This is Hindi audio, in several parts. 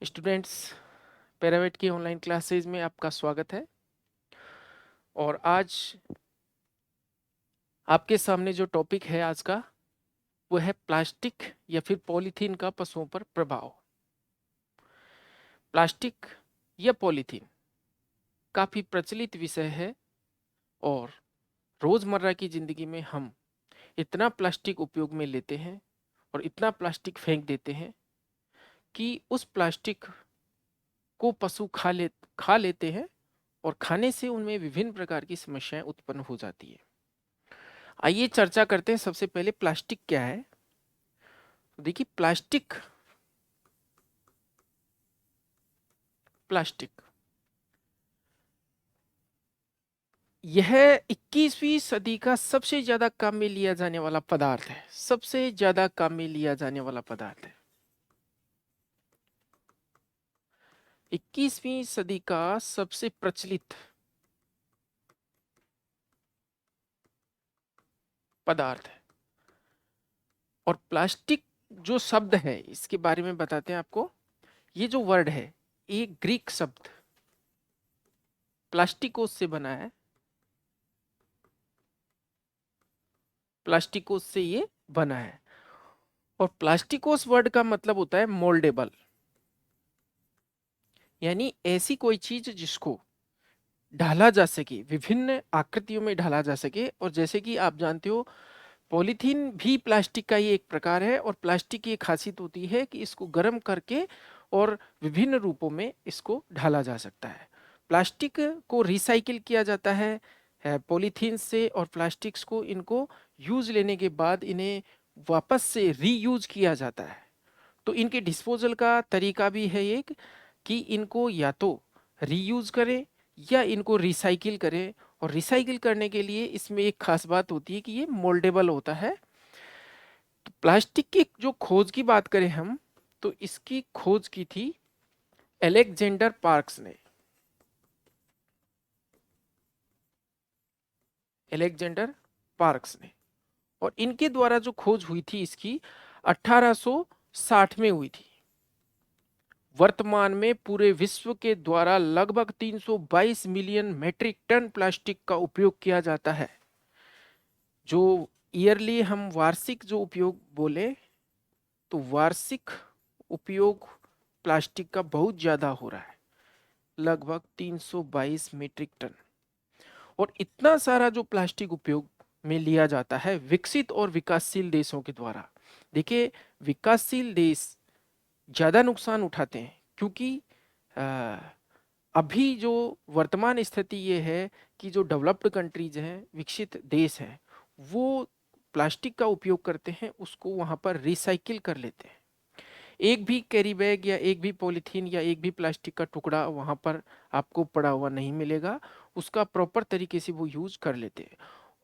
स्टूडेंट्स, पैरावेट की ऑनलाइन क्लासेज में आपका स्वागत है। और आज आपके सामने जो टॉपिक है आज का वो है प्लास्टिक या फिर पॉलीथीन का पशुओं पर प्रभाव। प्लास्टिक या पॉलीथीन काफ़ी प्रचलित विषय है और रोज़मर्रा की ज़िंदगी में हम इतना प्लास्टिक उपयोग में लेते हैं और इतना प्लास्टिक फेंक देते हैं कि उस प्लास्टिक को पशु खा लेते हैं और खाने से उनमें विभिन्न प्रकार की समस्याएं उत्पन्न हो जाती है। आइए चर्चा करते हैं। सबसे पहले प्लास्टिक क्या है। तो देखिए, प्लास्टिक प्लास्टिक यह 21वीं सदी का सबसे ज्यादा काम में लिया जाने वाला पदार्थ है। सबसे ज्यादा काम में लिया जाने वाला पदार्थ है। 21वीं सदी का सबसे प्रचलित पदार्थ है। और प्लास्टिक जो शब्द है इसके बारे में बताते हैं आपको। ये जो वर्ड है ये ग्रीक शब्द प्लास्टिकोस से बना है। प्लास्टिकोस से ये बना है। और प्लास्टिकोस वर्ड का मतलब होता है मोल्डेबल, यानी ऐसी कोई चीज जिसको ढाला जा सके, विभिन्न आकृतियों में ढाला जा सके। और जैसे कि आप जानते हो, पॉलीथीन भी प्लास्टिक का ही एक प्रकार है। और प्लास्टिक की एक खासियत होती है कि इसको गर्म करके और विभिन्न रूपों में इसको ढाला जा सकता है। प्लास्टिक को रिसाइकिल किया जाता है पॉलीथीन से। और प्लास्टिक्स को इनको यूज लेने के बाद इन्हें वापस से रीयूज किया जाता है। तो इनके डिस्पोजल का तरीका भी है एक कि इनको या तो रीयूज करें या इनको रिसाइकिल करें। और रिसाइकिल करने के लिए इसमें एक खास बात होती है कि ये मोल्डेबल होता है। तो प्लास्टिक की जो खोज की बात करें हम, तो इसकी खोज की थी एलेक्जेंडर पार्क्स ने। एलेक्जेंडर पार्क्स ने। और इनके द्वारा जो खोज हुई थी इसकी 1860 में हुई थी। वर्तमान में पूरे विश्व के द्वारा लगभग 322 मिलियन मेट्रिक टन प्लास्टिक का उपयोग किया जाता है। जो ईयरली हम वार्षिक जो उपयोग बोले, तो वार्षिक उपयोग प्लास्टिक का बहुत ज्यादा हो रहा है, लगभग 322 मीट्रिक टन। और इतना सारा जो प्लास्टिक उपयोग में लिया जाता है विकसित और विकासशील देशों के द्वारा। देखिए, विकासशील देश ज्यादा नुकसान उठाते हैं क्योंकि अ, अभी जो वर्तमान स्थिति ये है कि जो डेवलप्ड कंट्रीज हैं, विकसित देश हैं, वो प्लास्टिक का उपयोग करते हैं, उसको वहां पर रिसाइकिल कर लेते हैं। एक भी कैरी बैग या एक भी पॉलीथीन या एक भी प्लास्टिक का टुकड़ा वहां पर आपको पड़ा हुआ नहीं मिलेगा। उसका प्रॉपर तरीके से वो यूज कर लेते हैं।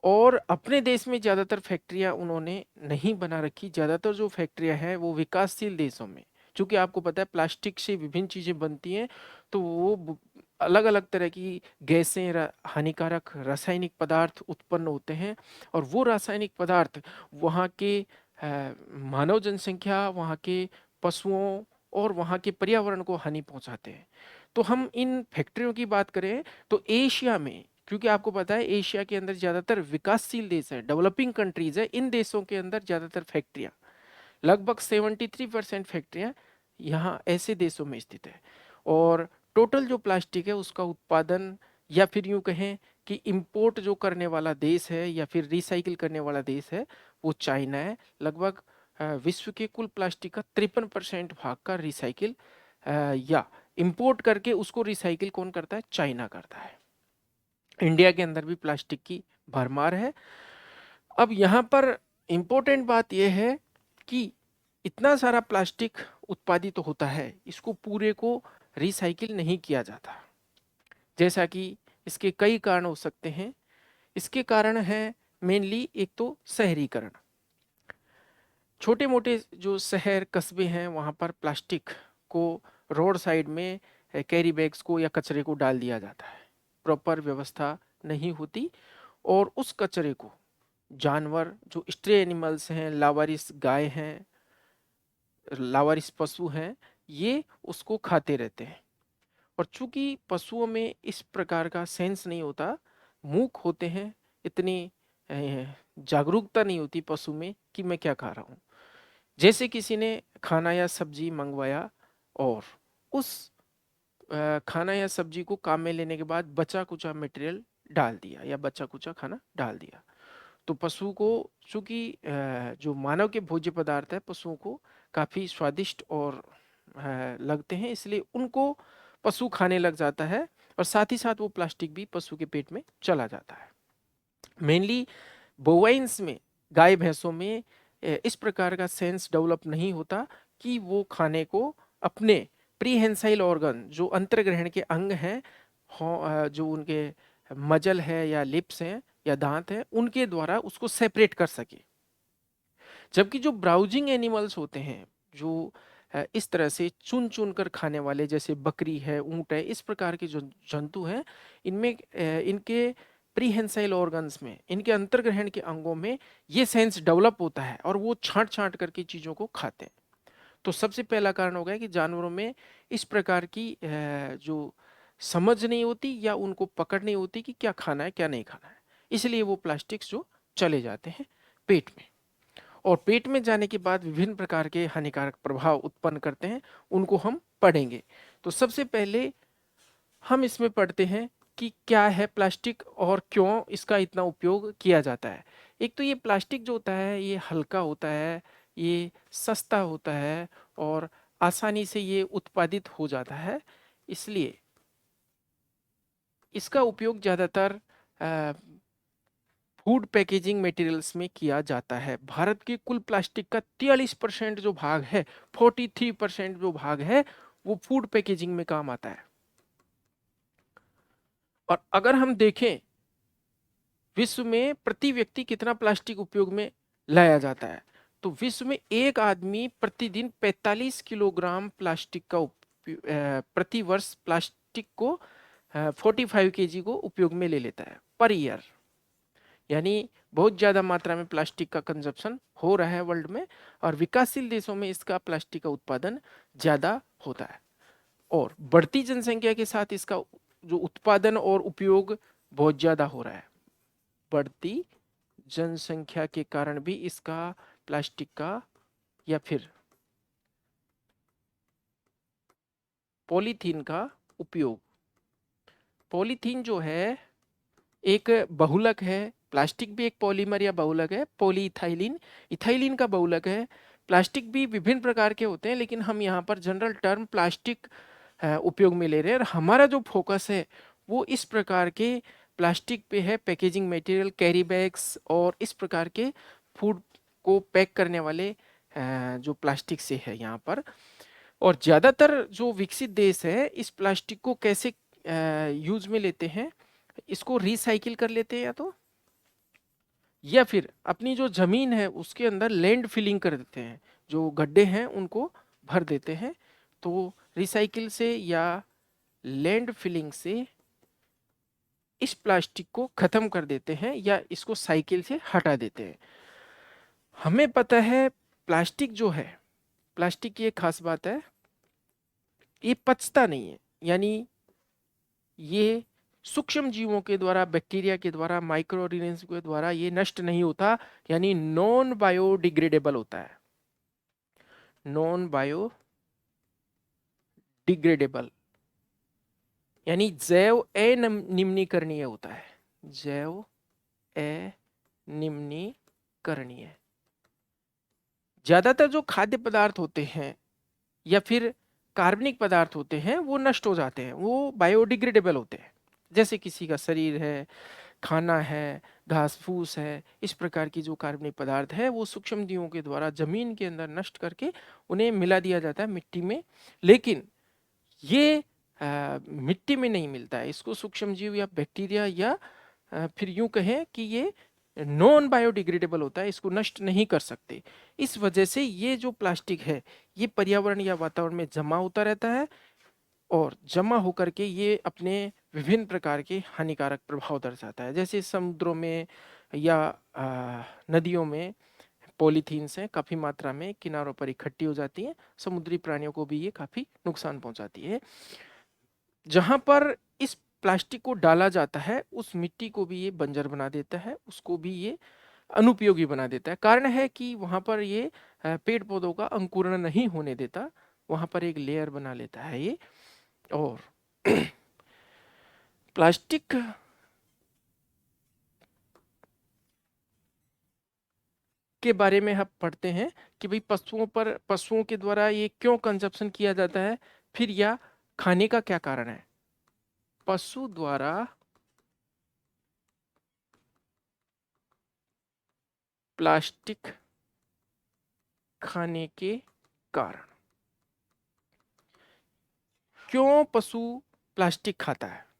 और अपने देश में ज़्यादातर फैक्ट्रियां उन्होंने नहीं बना रखी। ज़्यादातर जो फैक्ट्रियां हैं वो विकासशील देशों में, क्योंकि आपको पता है प्लास्टिक से विभिन्न चीज़ें बनती हैं। तो वो अलग अलग तरह की गैसें, हानिकारक रासायनिक पदार्थ उत्पन्न होते हैं। और वो रासायनिक पदार्थ वहाँ के मानव जनसंख्या, वहाँ के पशुओं और वहाँ के पर्यावरण को हानि पहुंचाते हैं। तो हम इन फैक्ट्रियों की बात करें तो एशिया में, क्योंकि आपको पता है एशिया के अंदर ज़्यादातर विकासशील देश है, डेवलपिंग कंट्रीज है, इन देशों के अंदर ज़्यादातर फैक्ट्रियाँ, लगभग 73% फैक्ट्रियाँ यहाँ ऐसे देशों में स्थित है। और टोटल जो प्लास्टिक है उसका उत्पादन, या फिर यूं कहें कि इंपोर्ट जो करने वाला देश है या फिर रिसाइकिल करने वाला देश है, वो चाइना है। लगभग विश्व के कुल प्लास्टिक का 53% भाग का रिसाइकिल या इंपोर्ट करके उसको रिसाइकिल कौन करता है? चाइना करता है। इंडिया के अंदर भी प्लास्टिक की भरमार है। अब यहाँ पर इम्पोर्टेंट बात यह है कि इतना सारा प्लास्टिक उत्पादित होता है, इसको पूरे को रिसाइकिल नहीं किया जाता। जैसा कि इसके कई कारण हो सकते हैं। इसके कारण है मेनली, एक तो शहरीकरण। छोटे मोटे जो शहर कस्बे हैं वहाँ पर प्लास्टिक को रोड साइड में कैरी बैग्स को या कचरे को डाल दिया जाता है। प्रॉपर व्यवस्था नहीं होती। और उस कचरे को जानवर, जो स्ट्रे एनिमल्स हैं, लावारिस गाय हैं, लावारिस पशु हैं, ये उसको खाते रहते हैं। और चूंकि पशुओं में इस प्रकार का सेंस नहीं होता, मूक होते हैं, इतनी जागरूकता नहीं होती पशु में कि मैं क्या खा रहा हूँ। जैसे किसी ने खाना या सब्जी मंगवाया और उस खाना या सब्जी को काम में लेने के बाद बचा कुचा मटेरियल डाल दिया या बचा कुचा खाना डाल दिया, तो पशु को, चूंकि जो मानव के भोज्य पदार्थ है पशुओं को काफी स्वादिष्ट और लगते हैं, इसलिए उनको पशु खाने लग जाता है और साथ ही साथ वो प्लास्टिक भी पशु के पेट में चला जाता है। मेनली बोवाइंस में, गाय भैंसों में इस प्रकार का सेंस डेवलप नहीं होता कि वो खाने को अपने प्रीहेंसाइल ऑर्गन, जो अंतर्ग्रहण के अंग हैं, जो उनके मजल है या लिप्स हैं या दांत हैं, उनके द्वारा उसको सेपरेट कर सके। जबकि जो ब्राउजिंग एनिमल्स होते हैं, जो इस तरह से चुन चुन कर खाने वाले, जैसे बकरी है, ऊंट है, इस प्रकार के जो जंतु हैं, इनमें इनके प्रीहेंसाइल ऑर्गन्स में, इनके अंतर्ग्रहण के अंगों में ये सेंस डेवलप होता है और वो छांट छांट करके चीजों को खाते हैं। तो सबसे पहला कारण हो गया कि जानवरों में इस प्रकार की जो समझ नहीं होती या उनको पकड़ नहीं होती कि क्या खाना है क्या नहीं खाना है, इसलिए वो प्लास्टिक्स जो चले जाते हैं पेट में, और पेट में जाने के बाद विभिन्न प्रकार के हानिकारक प्रभाव उत्पन्न करते हैं, उनको हम पढ़ेंगे। तो सबसे पहले हम इसमें पढ़ते हैं कि क्या है प्लास्टिक और क्यों इसका इतना उपयोग किया जाता है। एक तो ये प्लास्टिक जो होता है ये हल्का होता है, ये सस्ता होता है और आसानी से ये उत्पादित हो जाता है, इसलिए इसका उपयोग ज़्यादातर फूड पैकेजिंग मटेरियल्स में किया जाता है। भारत के कुल प्लास्टिक का 43% जो भाग है, 43% जो भाग है, वो फूड पैकेजिंग में काम आता है। और अगर हम देखें विश्व में प्रति व्यक्ति कितना प्लास्टिक उपयोग में लाया जाता है, तो विश्व में एक आदमी प्रतिदिन 45 किलोग्राम प्लास्टिक का प्रति वर्ष प्लास्टिक को 45 केजी को उपयोग में ले लेता है पर ईयर। यानी बहुत ज़्यादा मात्रा में प्लास्टिक का कंजप्शन हो रहा है वर्ल्ड में, और विकासशील देशों में इसका प्लास्टिक का उत्पादन ज़्यादा होता है, और बढ़ती जनसंख्या के साथ इसका जो उत्पादन और उपयोग बहुत ज़्यादा हो रहा है। बढ़ती जनसंख्या के कारण भी इसका प्लास्टिक का या फिर पॉलीथीन का उपयोग, पॉलीथीन जो है एक बहुलक है, प्लास्टिक भी एक पॉलीमर या बहुलक है, पॉलीइथाइलिन, इथाइलिन का बहुलक है। प्लास्टिक भी विभिन्न प्रकार के होते हैं, लेकिन हम यहाँ पर जनरल टर्म प्लास्टिक उपयोग में ले रहे हैं, और हमारा जो फोकस है वो इस प्रकार के प्लास्टिक पे है, पैकेजिंग मटेरियल, कैरी बैग्स और इस प्रकार के फूड को पैक करने वाले जो प्लास्टिक से है यहाँ पर। और ज़्यादातर जो विकसित देश है इस प्लास्टिक को कैसे यूज में लेते हैं, इसको रिसाइकिल कर लेते हैं या फिर अपनी जो जमीन है उसके अंदर लैंड फिलिंग कर देते हैं, जो गड्ढे हैं उनको भर देते हैं। तो रिसाइकिल से या लैंड फिलिंग से इस प्लास्टिक को खत्म कर देते हैं या इसको साइकिल से हटा देते हैं। हमें पता है प्लास्टिक जो है, प्लास्टिक की एक खास बात है, ये पचता नहीं है, यानी ये सूक्ष्म जीवों के द्वारा, बैक्टीरिया के द्वारा, माइक्रो ऑर्गेनिज्म के द्वारा ये नष्ट नहीं होता, यानी नॉन बायोडिग्रेडेबल होता है। नॉन बायोडिग्रेडेबल यानी जैव अनिम्नीकरणीय होता है, जैव अनिम्नीकरणीय। ज्यादातर जो खाद्य पदार्थ होते हैं या फिर कार्बनिक पदार्थ होते हैं वो नष्ट हो जाते हैं, वो बायोडिग्रेडेबल होते हैं। जैसे किसी का शरीर है, खाना है, घास फूस है, इस प्रकार की जो कार्बनिक पदार्थ है वो सूक्ष्म जीवों के द्वारा जमीन के अंदर नष्ट करके उन्हें मिला दिया जाता है मिट्टी में। लेकिन ये मिट्टी में नहीं मिलता है, इसको सूक्ष्म जीव या बैक्टीरिया या फिर यूं कहें कि ये नॉन बायोडिग्रेडेबल होता है, इसको नष्ट नहीं कर सकते। इस वजह से ये जो प्लास्टिक है ये पर्यावरण या वातावरण में जमा होता रहता है, और जमा होकर के ये अपने विभिन्न प्रकार के हानिकारक प्रभाव दर्शाता है। जैसे समुद्रों में या नदियों में पॉलीथीन्स हैं काफ़ी मात्रा में किनारों पर इकट्ठी हो जाती हैं, समुद्री प्राणियों को भी ये काफ़ी नुकसान पहुंचाती है। जहां पर इस प्लास्टिक को डाला जाता है उस मिट्टी को भी ये बंजर बना देता है, उसको भी ये अनुपयोगी बना देता है। कारण है कि वहां पर ये पेड़ पौधों का अंकुरण नहीं होने देता, वहां पर एक लेयर बना लेता है ये। और प्लास्टिक के बारे में हम पढ़ते हैं कि भाई पशुओं के द्वारा ये क्यों कंजप्शन किया जाता है, फिर या खाने का क्या कारण है। पशु द्वारा प्लास्टिक खाने के कारण, क्यों पशु प्लास्टिक खाता है।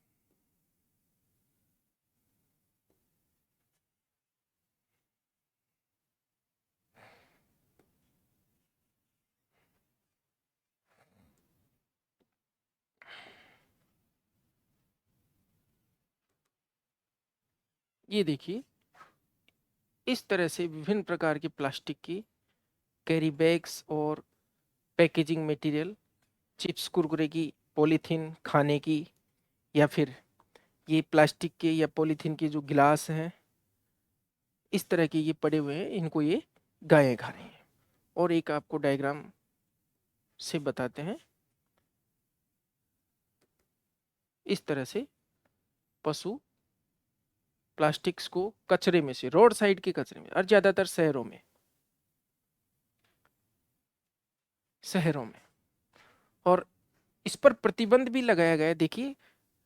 ये देखिए, इस तरह से विभिन्न प्रकार के प्लास्टिक की कैरी बैग्स और पैकेजिंग मटेरियल, चिप्स कुरकुरे की पॉलीथीन खाने की, या फिर ये प्लास्टिक के या पॉलीथीन के जो गिलास हैं, इस तरह के ये पड़े हुए हैं, इनको ये गायें खा रही हैं। और एक आपको डायग्राम से बताते हैं, इस तरह से पशु प्लास्टिक्स को कचरे में से, रोड साइड के कचरे में, और ज्यादातर शहरों में और इस पर प्रतिबंध भी लगाया गया है। देखिए,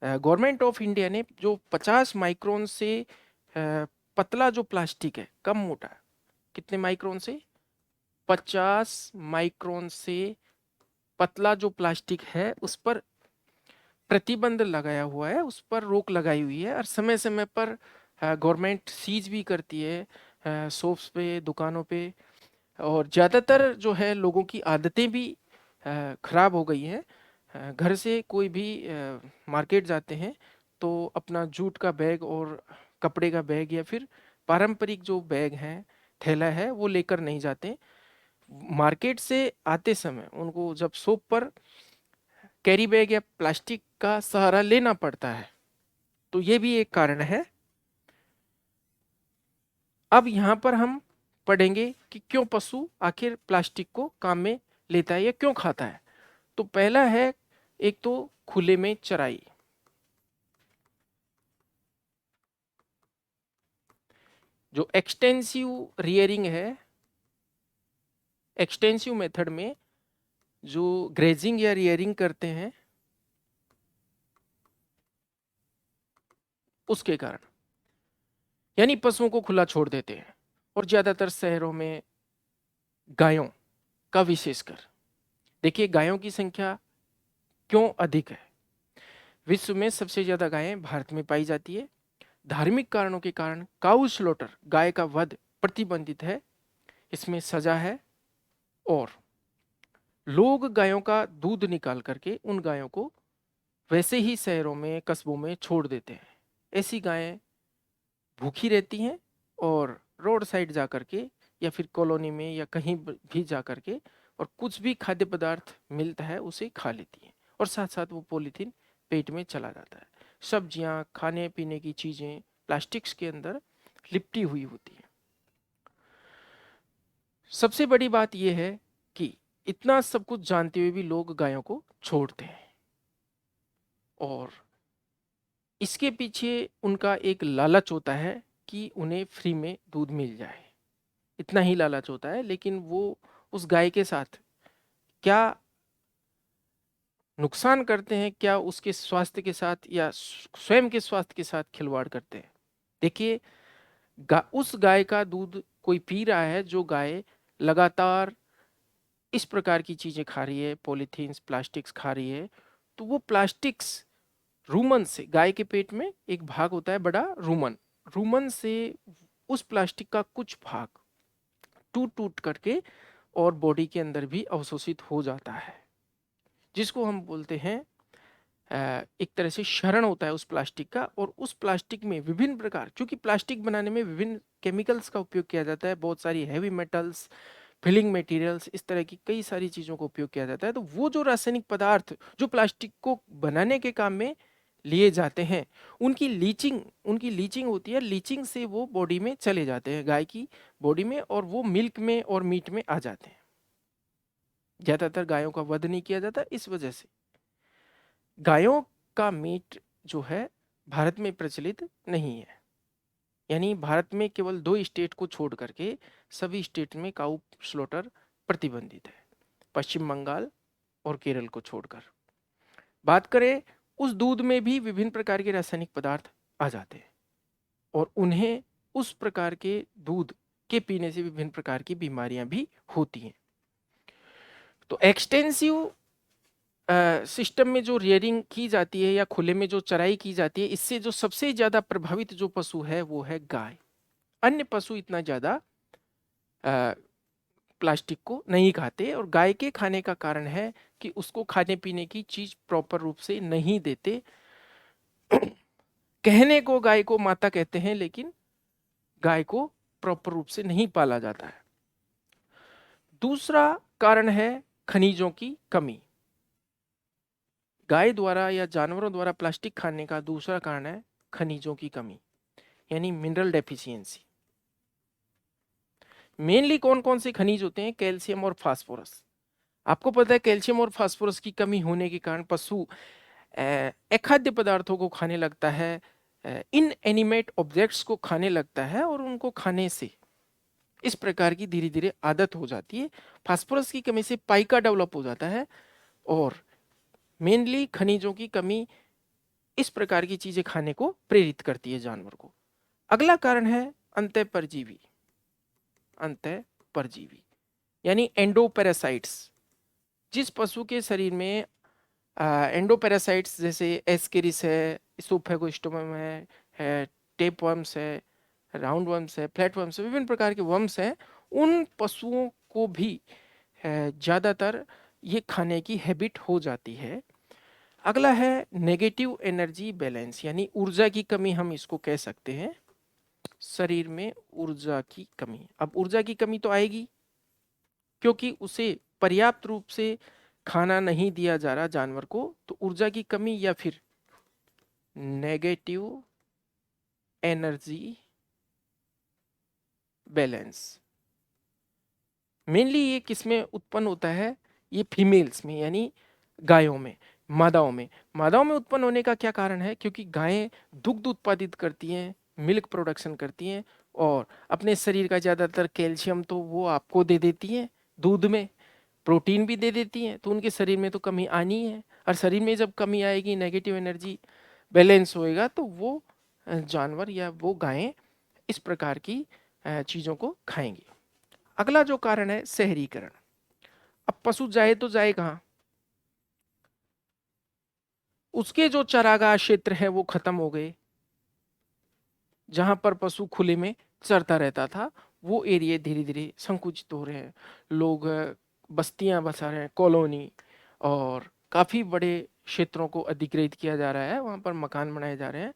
गवर्नमेंट ऑफ इंडिया ने जो 50 माइक्रोन से पतला जो प्लास्टिक है, कम मोटा, कितने माइक्रोन से, 50 माइक्रोन से पतला जो प्लास्टिक है उस पर प्रतिबंध लगाया हुआ है, उस पर रोक लगाई हुई है। और समय समय पर गवर्नमेंट सीज भी करती है शॉप्स पे, दुकानों पे। और ज़्यादातर जो है लोगों की आदतें भी खराब हो गई हैं। घर से कोई भी मार्केट जाते हैं तो अपना जूट का बैग और कपड़े का बैग या फिर पारंपरिक जो बैग है, थैला है, वो लेकर नहीं जाते। मार्केट से आते समय उनको जब शॉप पर कैरी बैग या प्लास्टिक का सहारा लेना पड़ता है, तो ये भी एक कारण है। अब यहाँ पर हम पढ़ेंगे कि क्यों पशु आखिर प्लास्टिक को काम में लेता है या क्यों खाता है। तो पहला है, एक तो खुले में चराई। जो एक्सटेंसिव रियरिंग है, एक्सटेंसिव मेथड में जो ग्रेजिंग या रियरिंग करते हैं, उसके कारण, यानी पशुओं को खुला छोड़ देते हैं। और ज्यादातर शहरों में गायों का विशेषकर, देखिए गायों की संख्या क्यों अधिक है। विश्व में सबसे ज्यादा गायें भारत में पाई जाती है। धार्मिक कारणों के कारण काऊ स्लॉटर, गाय का वध, प्रतिबंधित है, इसमें सजा है। और लोग गायों का दूध निकाल करके उन गायों को वैसे ही शहरों में, कस्बों में छोड़ देते हैं। ऐसी गायें भूखी रहती हैं और रोड साइड जा करके या फिर कॉलोनी में या कहीं भी जा करके और कुछ भी खाद्य पदार्थ मिलता है उसे खा लेती हैं, और साथ साथ वो पॉलीथीन पेट में चला जाता है। सब्जियां, खाने पीने की चीजें प्लास्टिक्स के अंदर लिपटी हुई होती हैं। सबसे बड़ी बात यह है कि इतना सब कुछ जानते हुए भी लोग गायों को छोड़ते हैं, और इसके पीछे उनका एक लालच होता है कि उन्हें फ्री में दूध मिल जाए। इतना ही लालच होता है, लेकिन वो उस गाय के साथ क्या नुकसान करते हैं, क्या उसके स्वास्थ्य के साथ या स्वयं के स्वास्थ्य के साथ खिलवाड़ करते हैं। देखिए, उस गाय का दूध कोई पी रहा है जो गाय लगातार इस प्रकार की चीजें खा रही है, पॉलीथीन्स, प्लास्टिक्स खा रही है, तो वो प्लास्टिक्स रूमन से, गाय के पेट में एक भाग होता है बड़ा रूमन, रूमन से उस प्लास्टिक का कुछ भाग टूट टूट करके और बॉडी के अंदर भी अवशोषित हो जाता है, जिसको हम बोलते हैं एक तरह से शरण होता है उस प्लास्टिक का। और उस प्लास्टिक में विभिन्न प्रकार, क्योंकि प्लास्टिक बनाने में विभिन्न केमिकल्स का उपयोग किया जाता है, बहुत सारी हैवी मेटल्स, फिलिंग मटेरियल्स, इस तरह की कई सारी चीज़ों का उपयोग किया जाता है। तो वो जो रासायनिक पदार्थ जो प्लास्टिक को बनाने के काम में लिए जाते हैं, उनकी लीचिंग होती है, लीचिंग से वो बॉडी में चले जाते हैं, गाय की बॉडी में, और वो मिल्क में और मीट में आ जाते हैं। ज़्यादातर गायों का वध नहीं किया जाता इस वजह से। गायों का मीट जो है भारत में प्रचलित नहीं है, यानी भारत में केवल 2 स्टेट को छोड़ करके सभी स्टेट में काऊ स्लॉटर प्रतिबंधित है, पश्चिम बंगाल और केरल को छोड़कर। बात करें, उस दूध में भी विभिन्न प्रकार के रासायनिक पदार्थ आ जाते हैं और उन्हें उस प्रकार के दूध के पीने से विभिन्न प्रकार की बीमारियां भी होती हैं। तो एक्सटेंसिव सिस्टम में जो रियरिंग की जाती है या खुले में जो चराई की जाती है, इससे जो सबसे ज्यादा प्रभावित जो पशु है वो है गाय। अन्य पशु इतना ज्यादा प्लास्टिक को नहीं खाते, और गाय के खाने का कारण है कि उसको खाने पीने की चीज प्रॉपर रूप से नहीं देते। कहने को गाय को माता कहते हैं, लेकिन गाय को प्रॉपर रूप से नहीं पाला जाता है। दूसरा कारण है खनिजों की कमी। गाय द्वारा या जानवरों द्वारा प्लास्टिक खाने का दूसरा कारण है खनिजों की कमी, यानी मिनरल डेफिशिएंसी। मेनली कौन कौन से खनिज होते हैं? कैल्शियम और फास्फोरस। आपको पता है कैल्शियम और फास्फोरस की कमी होने के कारण पशु अखाद्य पदार्थों को खाने लगता है, इन एनिमेट ऑब्जेक्ट्स को खाने लगता है, और उनको खाने से इस प्रकार की धीरे धीरे आदत हो जाती है। फास्फोरस की कमी से पाइका डेवलप हो जाता है, और मेनली खनिजों की कमी इस प्रकार की चीजें खाने को प्रेरित करती है जानवर को। अगला कारण है अंतःपरजीवी। अंतःपरजीवी यानी एंडोपैरासाइट्स। जिस पशु के शरीर में एंडोपैरासाइट्स जैसे एस्केरिस है, इसोफेगोस्टोमम है, टेपवर्म्स है, राउंड वर्म्स है, फ्लैट वर्म्स है, विभिन्न प्रकार के वर्म्स हैं, उन पशुओं को भी ज़्यादातर ये खाने की हैबिट हो जाती है। अगला है नेगेटिव एनर्जी बैलेंस, यानी ऊर्जा की कमी हम इसको कह सकते हैं। शरीर में ऊर्जा की कमी। अब ऊर्जा की कमी तो आएगी क्योंकि उसे पर्याप्त रूप से खाना नहीं दिया जा रहा जानवर को, तो ऊर्जा की कमी या फिर नेगेटिव एनर्जी बैलेंस। मेनली ये किसमें उत्पन्न होता है? ये फीमेल्स में, यानी गायों में, मादाओं में। मादाओं में उत्पन्न होने का क्या कारण है? क्योंकि गायें दुग्ध उत्पादित करती हैं, मिल्क प्रोडक्शन करती हैं, और अपने शरीर का ज़्यादातर कैल्शियम तो वो आपको दे देती हैं दूध में, प्रोटीन भी दे देती हैं, तो उनके शरीर में तो कमी आनी है। और शरीर में जब कमी आएगी, नेगेटिव एनर्जी बैलेंस होएगा, तो वो जानवर या वो गायें इस प्रकार की चीज़ों को खाएंगी। अगला जो कारण है शहरीकरण। अब पशु जाए तो जाए कहाँ? उसके जो चरागाह क्षेत्र है वो खत्म हो गए। जहां पर पशु खुले में चरता रहता था, वो एरिया धीरे धीरे संकुचित हो रहे हैं। लोग बस्तियां बसा रहे हैं, कॉलोनी, और काफी बड़े क्षेत्रों को अधिग्रहित किया जा रहा है, वहां पर मकान बनाए जा रहे हैं।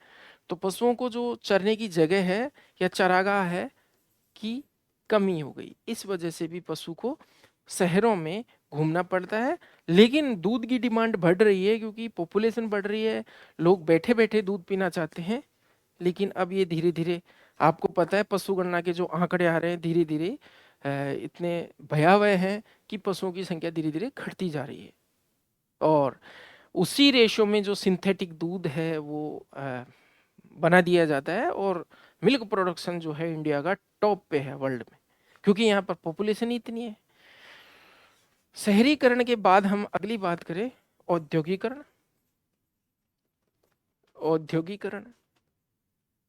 तो पशुओं को जो चरने की जगह है या चरागाह है की कमी हो गई। इस वजह से भी पशु को शहरों में घूमना पड़ता है। लेकिन दूध की डिमांड बढ़ रही है क्योंकि पॉपुलेशन बढ़ रही है, लोग बैठे बैठे दूध पीना चाहते हैं। लेकिन अब ये धीरे धीरे, आपको पता है पशु गणना के जो आंकड़े आ रहे हैं धीरे धीरे इतने भयावह हैं कि पशुओं की संख्या धीरे धीरे घटती जा रही है। और उसी रेशो में जो सिंथेटिक दूध है वो बना दिया जाता है, और मिल्क प्रोडक्शन जो है इंडिया का टॉप पे है वर्ल्ड में, क्योंकि यहाँ पर पॉपुलेशन इतनी है। शहरीकरण के बाद हम अगली बात करें औद्योगिकरण। औद्योगिकरण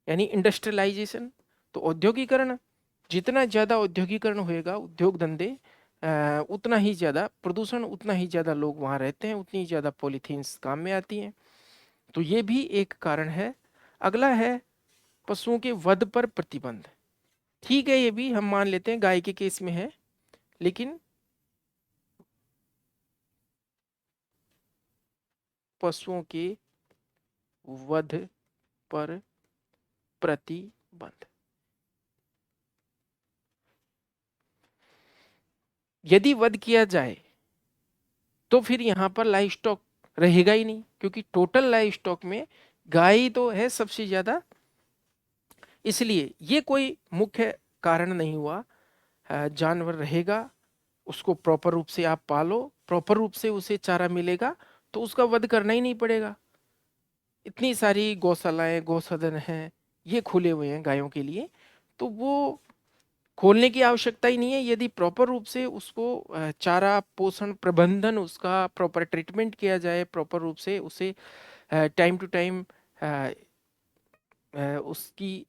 यानी इंडस्ट्रियलाइजेशन। तो औद्योगिकरण, जितना ज़्यादा औद्योगिकरण होएगा, उद्योग धंधे, उतना ही ज़्यादा प्रदूषण, उतना ही ज़्यादा लोग वहाँ रहते हैं, उतनी ज़्यादा पॉलीथीन्स काम में आती हैं। तो ये भी एक कारण है। अगला है पशुओं के वध पर प्रतिबंध। ठीक है, ये भी हम मान लेते हैं गाय के केस में है, लेकिन पशुओं के वध पर प्रतिबंध। यदि वध किया जाए तो फिर यहाँ पर लाइव स्टॉक रहेगा ही नहीं, क्योंकि टोटल लाइव स्टॉक में गाय ही तो है सबसे ज्यादा। इसलिए ये कोई मुख्य कारण नहीं हुआ। जानवर रहेगा, उसको प्रॉपर रूप से आप पालो, प्रॉपर रूप से उसे चारा मिलेगा, तो उसका वध करना ही नहीं पड़ेगा। इतनी सारी गौशालाएं, गौसदन हैं, ये खुले हुए हैं गायों के लिए, तो वो खोलने की आवश्यकता ही नहीं है। यदि प्रॉपर रूप से उसको चारा पोषण प्रबंधन, उसका प्रॉपर ट्रीटमेंट किया जाए, प्रॉपर रूप से उसे टाइम टू टाइम उसकी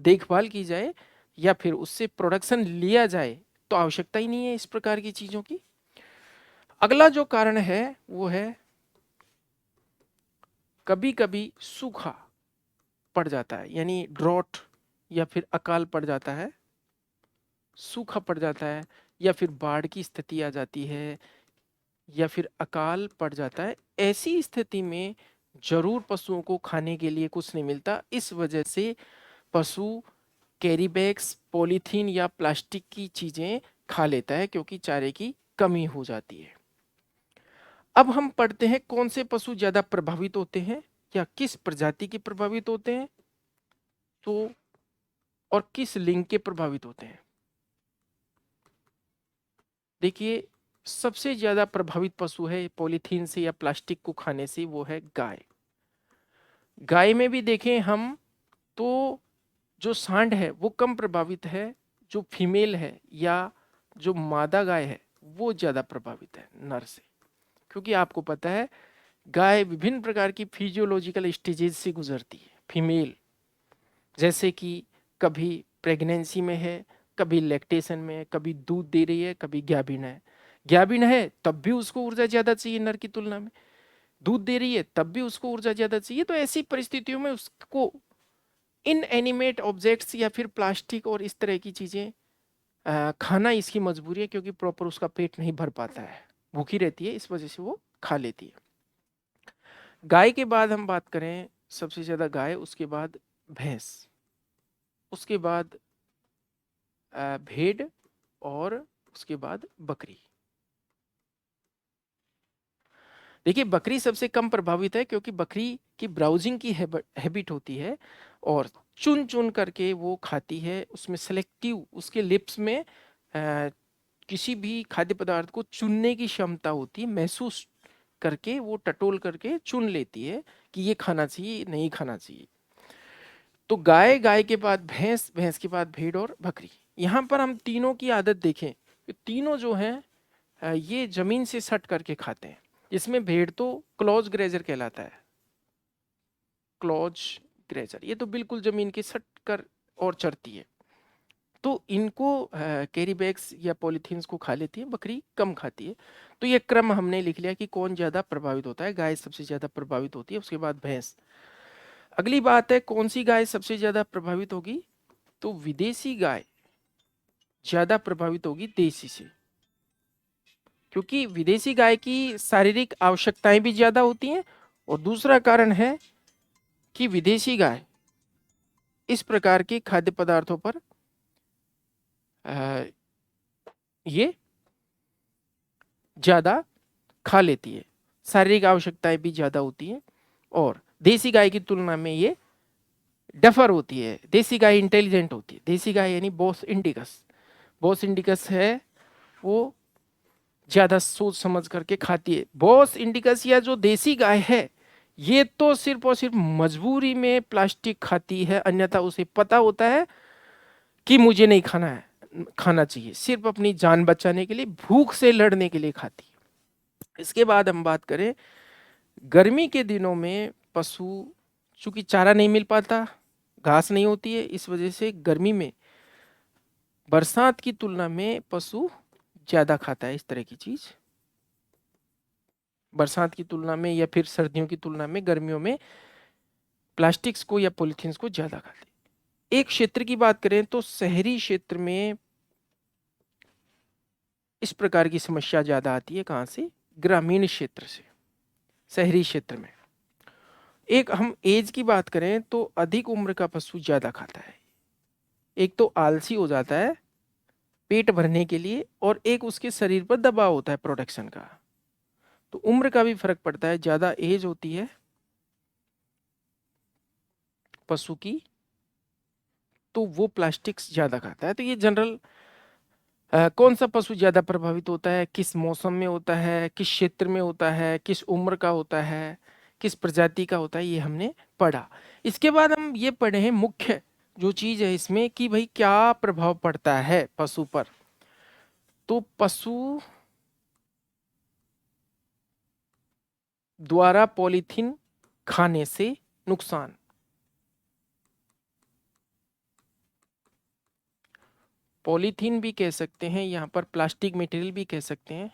देखभाल की जाए, या फिर उससे प्रोडक्शन लिया जाए, तो आवश्यकता ही नहीं है इस प्रकार की चीजों की। अगला जो कारण है वो है कभी कभी सूखा पड़ जाता है, यानी ड्रॉट या फिर अकाल पड़ जाता है, सूखा पड़ जाता है, या फिर बाढ़ की स्थिति आ जाती है, या फिर अकाल पड़ जाता है। ऐसी स्थिति में जरूर पशुओं को खाने के लिए कुछ नहीं मिलता। इस वजह से पशु कैरी बैग्स, पॉलीथीन या प्लास्टिक की चीजें खा लेता है, क्योंकि चारे की कमी हो जाती है। अब हम पढ़ते हैं कौन से पशु ज्यादा प्रभावित होते हैं, या किस प्रजाति के प्रभावित होते हैं, तो और किस लिंग के प्रभावित होते हैं। देखिए, सबसे ज्यादा प्रभावित पशु है पॉलीथीन से या प्लास्टिक को खाने से, वो है गाय। गाय में भी देखें हम तो जो सांड है वो कम प्रभावित है, जो फीमेल है या जो मादा गाय है वो ज्यादा प्रभावित है नर से। क्योंकि आपको पता है गाय विभिन्न प्रकार की फिजियोलॉजिकल स्टेजेस से गुजरती है। फीमेल जैसे कि कभी प्रेगनेंसी में है, कभी लैक्टेशन में है, कभी दूध दे रही है, कभी ग्याबिन है। ग्याबिन है तब भी उसको ऊर्जा ज्यादा चाहिए नर की तुलना में, दूध दे रही है तब भी उसको ऊर्जा ज्यादा चाहिए। तो ऐसी परिस्थितियों में उसको इन एनिमेट ऑब्जेक्ट्स या फिर प्लास्टिक और इस तरह की चीजें खाना इसकी मजबूरी है, क्योंकि प्रॉपर उसका पेट नहीं भर पाता है, भूखी रहती है, इस वजह से वो खा लेती है। गाय के बाद हम बात करें, सबसे ज्यादा गाय, उसके बाद भैंस, उसके बाद भेड़, और उसके बाद बकरी। देखिए, बकरी सबसे कम प्रभावित है, क्योंकि बकरी की ब्राउजिंग की हैबिट होती है और चुन चुन करके वो खाती है। उसमें सेलेक्टिव, उसके लिप्स में किसी भी खाद्य पदार्थ को चुनने की क्षमता होती है, महसूस करके वो टटोल करके चुन लेती है कि ये खाना चाहिए, नहीं खाना चाहिए। तो गाय, गाय के बाद भैंस, भैंस के बाद भेड़ और बकरी। यहाँ पर हम तीनों की आदत देखें, तीनों जो हैं ये जमीन से सट करके खाते हैं। इसमें भेड़ तो क्लॉज ग्रेजर कहलाता है, क्लॉज ग्रेजर, ये तो बिल्कुल जमीन के सट कर और चरती है। तो इनको कैरी बैग्स या पॉलीथीन्स को खा लेती है, बकरी कम खाती है। तो ये क्रम हमने लिख लिया कि कौन ज्यादा प्रभावित होता है। गाय सबसे ज्यादा प्रभावित होती है, उसके बाद भैंस। अगली बात है कौन सी गाय सबसे ज्यादा प्रभावित होगी, तो विदेशी गाय ज्यादा प्रभावित होगी देसी से, क्योंकि विदेशी गाय की शारीरिक आवश्यकताएं भी ज्यादा होती हैं। और दूसरा कारण है कि विदेशी गाय इस प्रकार के खाद्य पदार्थों पर ये ज्यादा खा लेती है, शारीरिक आवश्यकताएं भी ज्यादा होती हैं, और देसी गाय की तुलना में ये डफर होती है। देसी गाय इंटेलिजेंट होती है, देसी गाय यानी बोस इंडिकस, बोस इंडिकस है वो ज्यादा सोच समझ करके खाती है। बोस इंडिकस या जो देसी गाय है ये तो सिर्फ और सिर्फ मजबूरी में प्लास्टिक खाती है, अन्यथा उसे पता होता है कि मुझे नहीं खाना है, खाना चाहिए, सिर्फ अपनी जान बचाने के लिए, भूख से लड़ने के लिए खाती है। इसके बाद हम बात करें, गर्मी के दिनों में पशु, चूंकि चारा नहीं मिल पाता, घास नहीं होती है, इस वजह से गर्मी में बरसात की तुलना में पशु ज्यादा खाता है इस तरह की चीज। बरसात की तुलना में या फिर सर्दियों की तुलना में गर्मियों में प्लास्टिक्स को या पॉलीथीन्स को ज्यादा खाते हैं। एक क्षेत्र की बात करें तो शहरी क्षेत्र में इस प्रकार की समस्या ज्यादा आती है। कहां से? ग्रामीण क्षेत्र से, शहरी क्षेत्र में। एक हम एज की बात करें तो अधिक उम्र का पशु ज्यादा खाता है। एक तो आलसी हो जाता है, पेट भरने के लिए, और एक उसके शरीर पर दबाव होता है प्रोडक्शन का। तो उम्र का भी फर्क पड़ता है, ज्यादा एज होती है पशु की तो वो प्लास्टिक्स ज्यादा खाता है। तो ये जनरल कौन सा पशु ज्यादा प्रभावित होता है, किस मौसम में होता है, किस क्षेत्र में होता है, किस उम्र का होता है, किस प्रजाति का होता है, ये हमने पढ़ा। इसके बाद हम ये पढ़े हैं मुख्य जो चीज है इसमें कि भाई क्या प्रभाव पड़ता है पशु पर। तो पशु द्वारा पॉलीथीन खाने से नुकसान। पॉलीथीन भी कह सकते हैं, यहां पर प्लास्टिक मटेरियल भी कह सकते हैं।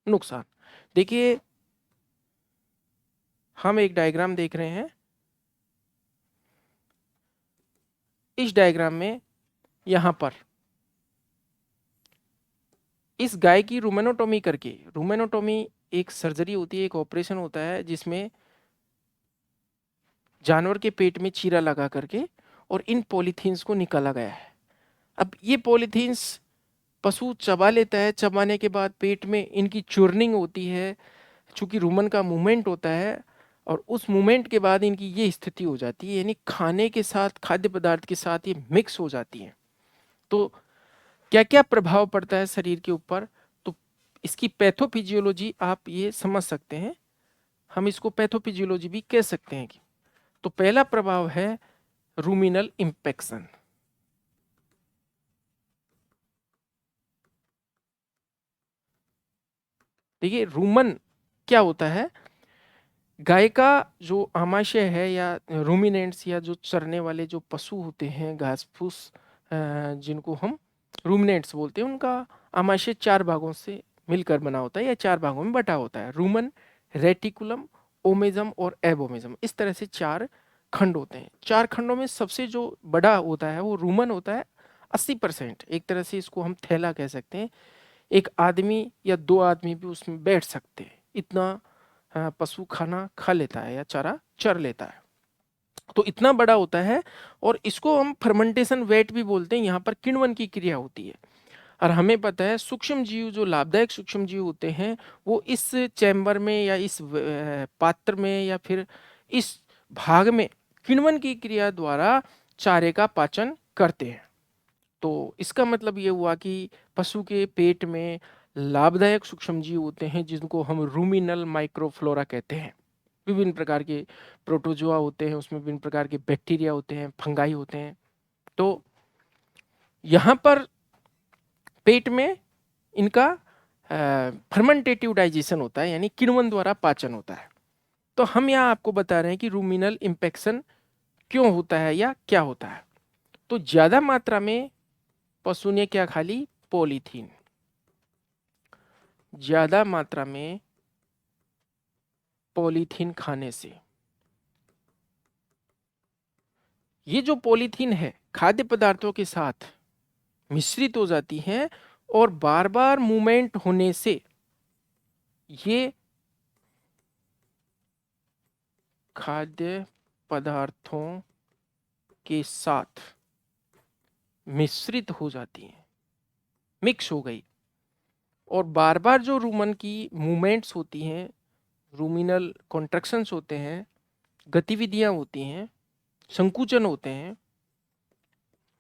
नुकसान, देखिए हम एक डायग्राम देख रहे हैं। इस डायग्राम में यहां पर इस गाय की रूमेनोटोमी करके, रूमेनोटोमी एक सर्जरी होती है, एक ऑपरेशन होता है जिसमें जानवर के पेट में चीरा लगा करके और इन पॉलीथीन्स को निकाला गया है। अब ये पॉलीथीन्स पशु चबा लेता है, चबाने के बाद पेट में इनकी चूर्निंग होती है, चूंकि रूमन का मूवमेंट होता है, और उस मूवमेंट के बाद इनकी ये स्थिति हो जाती है, यानी खाने के साथ, खाद्य पदार्थ के साथ ये मिक्स हो जाती है। तो क्या क्या प्रभाव पड़ता है शरीर के ऊपर, तो इसकी पैथोफिजियोलॉजी आप ये समझ सकते हैं, हम इसको पैथोफिजियोलॉजी भी कह सकते हैं कि। तो पहला प्रभाव है रूमिनल इंफेक्शन। देखिए रूमन क्या होता है, गाय का जो आमाशय है या रूमिनेंट्स या जो चरने वाले जो पशु होते हैं घास फूस, जिनको हम रूमिनेंट्स बोलते हैं, उनका आमाशय चार भागों से मिलकर बना होता है या चार भागों में बटा होता है। रूमन, रेटिकुलम, ओमेजम और एबोमेजम, इस तरह से चार खंड होते हैं। चार खंडों में सबसे जो बड़ा होता है वो रूमन होता है। 80%, एक तरह से इसको हम थैला कह सकते हैं, एक आदमी या दो आदमी भी उसमें बैठ सकते हैं, इतना पशु खाना खा लेता है या चारा चर लेता है। तो इतना बड़ा होता है, और इसको हम फर्मेंटेशन वेट भी बोलते हैं। यहाँ पर किण्वन की क्रिया होती है, और हमें पता है सूक्ष्म जीव, जो लाभदायक सूक्ष्म जीव होते हैं, वो इस चैम्बर में या इस पात्र में या फिर इस भाग में किण्वन की क्रिया द्वारा चारे का पाचन करते हैं। तो इसका मतलब ये हुआ कि पशु के पेट में लाभदायक सूक्ष्मजीव होते हैं जिनको हम रूमिनल माइक्रोफ्लोरा कहते हैं। विभिन्न प्रकार के प्रोटोजोआ होते हैं, उसमें विभिन्न प्रकार के बैक्टीरिया होते हैं, फंगाई होते हैं। तो यहाँ पर पेट में इनका फर्मेंटेटिव डाइजेशन होता है, यानी किण्वन द्वारा पाचन होता है। तो हम यहाँ आपको बता रहे हैं कि रूमिनल इंफेक्शन क्यों होता है या क्या होता है। तो ज्यादा मात्रा में पशु ने क्या खा ली, पॉलीथीन। ज्यादा मात्रा में पॉलीथीन खाने से ये जो पॉलीथीन है खाद्य पदार्थों के साथ मिश्रित हो जाती है, और बार बार मूवमेंट होने से ये खाद्य पदार्थों के साथ मिश्रित हो जाती है, मिक्स हो गई। और बार बार जो रूमन की मूवमेंट्स होती हैं, रूमिनल कॉन्ट्रैक्शंस होते हैं, गतिविधियां होती हैं, संकुचन होते हैं,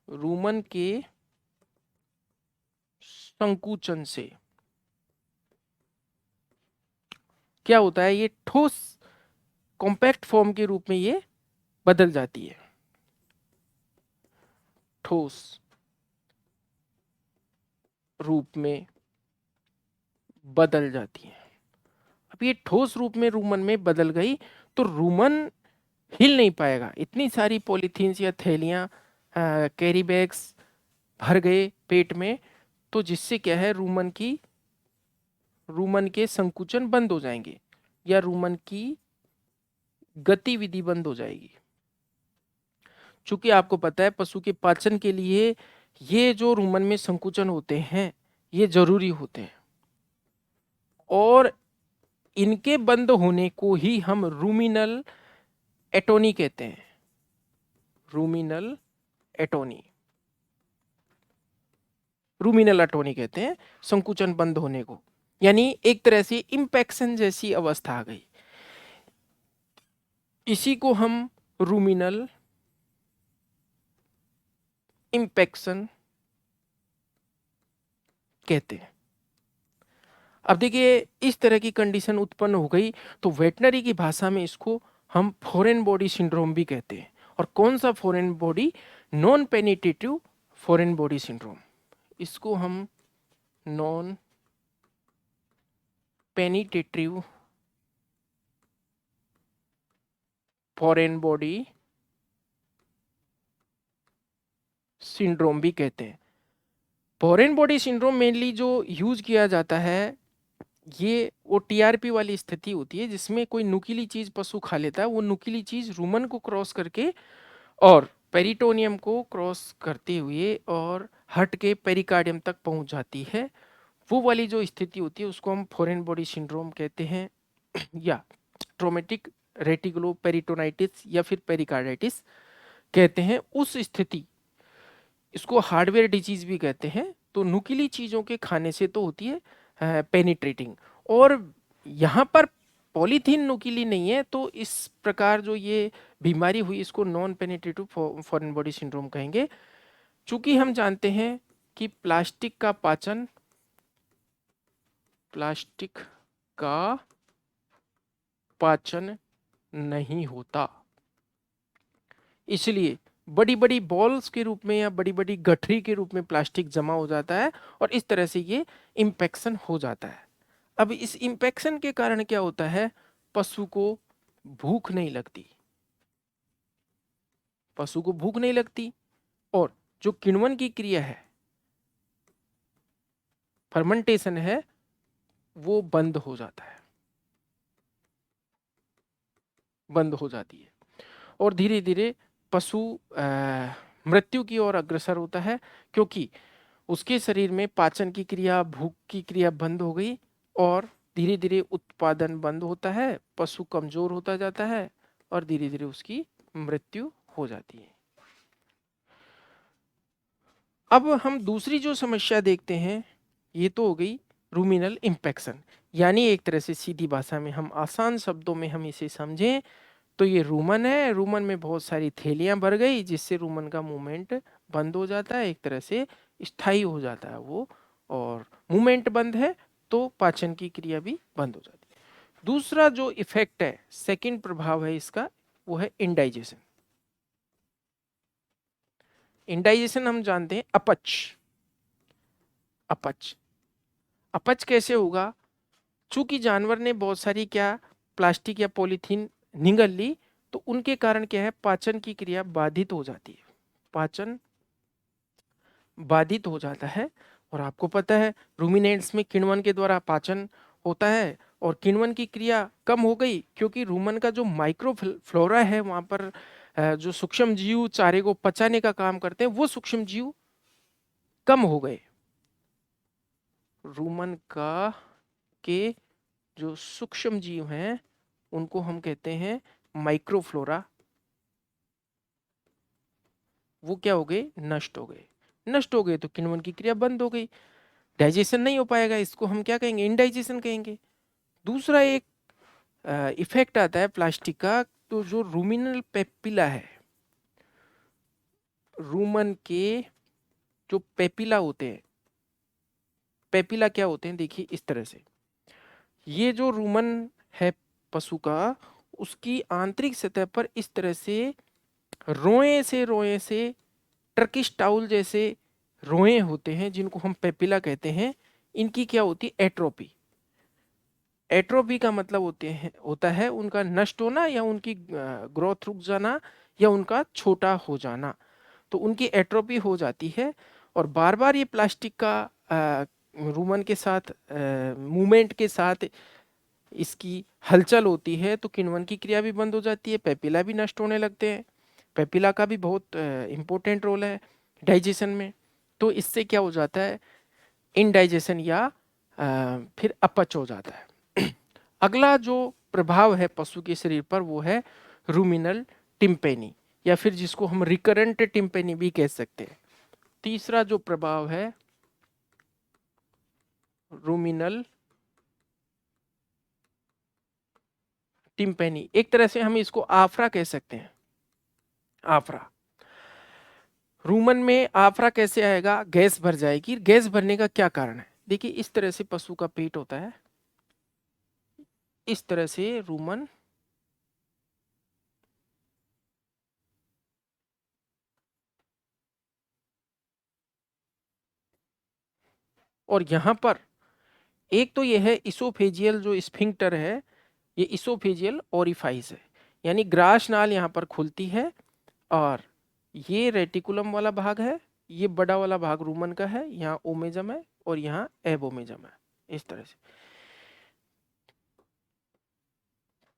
रूमन के संकुचन से क्या होता है, ये ठोस कॉम्पैक्ट फॉर्म के रूप में ये बदल जाती है, ठोस रूप में बदल जाती है। अब ये ठोस रूप में रूमन में बदल गई तो रूमन हिल नहीं पाएगा। इतनी सारी पॉलीथीन्स या थैलियां, कैरी बैग्स भर गए पेट में, तो जिससे क्या है, रूमन के संकुचन बंद हो जाएंगे या रूमन की गतिविधि बंद हो जाएगी। चूंकि आपको पता है पशु के पाचन के लिए ये जो रूमन में संकुचन होते हैं ये जरूरी होते हैं, और इनके बंद होने को ही हम रूमिनल एटोनी कहते हैं, रूमिनल एटोनी, रूमिनल एटोनी कहते हैं संकुचन बंद होने को, यानी एक तरह से इंपेक्शन जैसी अवस्था आ गई। इसी को हम रूमिनल इंपेक्शन कहते हैं। अब देखिए इस तरह की कंडीशन उत्पन्न हो गई तो वेटनरी की भाषा में इसको हम फॉरेन बॉडी सिंड्रोम भी कहते हैं। और कौन सा foreign body? Non penetrative foreign body syndrome. इसको हम non penetrative foreign body syndrome भी कहते हैं। फॉरेन बॉडी सिंड्रोम मेनली जो यूज किया जाता है ये वो टीआरपी वाली स्थिति होती है जिसमें कोई नुकीली चीज पशु खा लेता है, वो नुकीली चीज रूमन को क्रॉस करके और पेरिटोनियम को क्रॉस करते हुए और हट के पेरिकार्डियम तक पहुंच जाती है। वो वाली जो स्थिति होती है उसको हम फॉरेन बॉडी सिंड्रोम कहते हैं या ट्रोमेटिक रेटिकुलो पेरिटोनाइटिस या फिर पेरिकार्डाइटिस कहते हैं। उस स्थिति इसको हार्डवेयर डिजीज भी कहते हैं। तो नुकीली चीजों के खाने से तो होती है पेनिट्रेटिंग, और यहाँ पर पॉलीथीन नुकीली नहीं है तो इस प्रकार जो ये बीमारी हुई इसको non penetrative foreign body syndrome कहेंगे। चूंकि हम जानते हैं कि प्लास्टिक का पाचन नहीं होता, इसलिए बड़ी बड़ी बॉल्स के रूप में या बड़ी बड़ी गठरी के रूप में प्लास्टिक जमा हो जाता है और इस तरह से ये इंफेक्शन हो जाता है। अब इस इंफेक्शन के कारण क्या होता है? पशु को भूख नहीं लगती, पशु को भूख नहीं लगती और जो किण्वन की क्रिया है, फर्मेंटेशन है, वो बंद हो जाता है, बंद हो जाती है और धीरे धीरे पशु मृत्यु की ओर अग्रसर होता है, क्योंकि उसके शरीर में पाचन की क्रिया, भूख की क्रिया बंद हो गई और धीरे धीरे उत्पादन बंद होता है, पशु कमजोर होता जाता है और धीरे धीरे उसकी मृत्यु हो जाती है। अब हम दूसरी जो समस्या देखते हैं, ये तो हो गई रूमिनल इंफेक्शन, यानी एक तरह से सीधी भाषा में हम आसान शब्दों में हम इसे समझें तो ये रूमन है, रूमन में बहुत सारी थैलियां भर गई जिससे रूमन का मूवमेंट बंद हो जाता है, एक तरह से स्थायी हो जाता है वो, और मूवमेंट बंद है तो पाचन की क्रिया भी बंद हो जाती है। दूसरा जो इफेक्ट है, सेकंड प्रभाव है इसका, वो है इंडाइजेशन। इंडाइजेशन हम जानते हैं अपच। अपच अपच कैसे होगा? चूंकि जानवर ने बहुत सारी क्या प्लास्टिक या पॉलीथीन निगल ली तो उनके कारण क्या है, पाचन की क्रिया बाधित हो जाती है, पाचन बाधित हो जाता है। और आपको पता है रूमिनेंट्स में किण्वन के द्वारा पाचन होता है और किण्वन की क्रिया कम हो गई क्योंकि रूमन का जो माइक्रो फ्लोरा है वहां पर जो सूक्ष्म जीव चारे को पचाने का काम करते हैं वो सूक्ष्म जीव कम हो गए। रूमन का के जो सूक्ष्म जीव हैं उनको हम कहते हैं माइक्रोफ्लोरा, वो क्या हो गए? नष्ट हो गए। नष्ट हो गए तो किण्वन की क्रिया बंद हो गई, डाइजेशन नहीं हो पाएगा, इसको हम क्या कहेंगे? इनडाइजेशन कहेंगे। दूसरा एक इफेक्ट आता है प्लास्टिक का, तो जो रूमिनल पेपिला है, रूमन के जो पेपिला होते हैं, पेपिला क्या होते हैं? देखिए इस तरह से, ये जो रूमन है पशु का, उसकी आंतरिक सतह पर इस तरह से रोए से टर्किश टाउल जैसे रोए होते हैं जिनको हम पेपिला कहते हैं। इनकी क्या होती है? एट्रोपी। एट्रोपी का मतलब होता है उनका नष्ट होना या उनकी ग्रोथ रुक जाना या उनका छोटा हो जाना। तो उनकी एट्रोपी हो जाती है और बार बार ये प्लास्टिक का रूमन के साथ मूवमेंट के साथ इसकी हलचल होती है तो किण्वन की क्रिया भी बंद हो जाती है, पेपिला भी नष्ट होने लगते हैं। पेपिला का भी बहुत इंपॉर्टेंट रोल है डाइजेशन में। तो इससे क्या हो जाता है? इनडाइजेशन या फिर अपच हो जाता है। अगला जो प्रभाव है पशु के शरीर पर वो है रूमिनल टिम्पेनी, या फिर जिसको हम रिकरेंट टिम्पेनी भी कह सकते हैं। तीसरा जो प्रभाव है रूमिनल टिम्पेनी, एक तरह से हम इसको आफरा कह सकते हैं। आफरा, रूमन में आफरा कैसे आएगा? गैस भर जाएगी। गैस भरने का क्या कारण है? देखिए, इस तरह से पशु का पेट होता है, इस तरह से रूमन और यहां पर एक तो यह है इसोफेजियल जो स्फिंक्टर है, ये इसोफेजियल ओरिफाइस है, यानी ग्रास नाल यहाँ पर खुलती है, और ये रेटिकुलम वाला भाग है, ये बड़ा वाला भाग रूमन का है, यहाँ ओमेजम है और यहाँ एबोमेजम है, इस तरह से।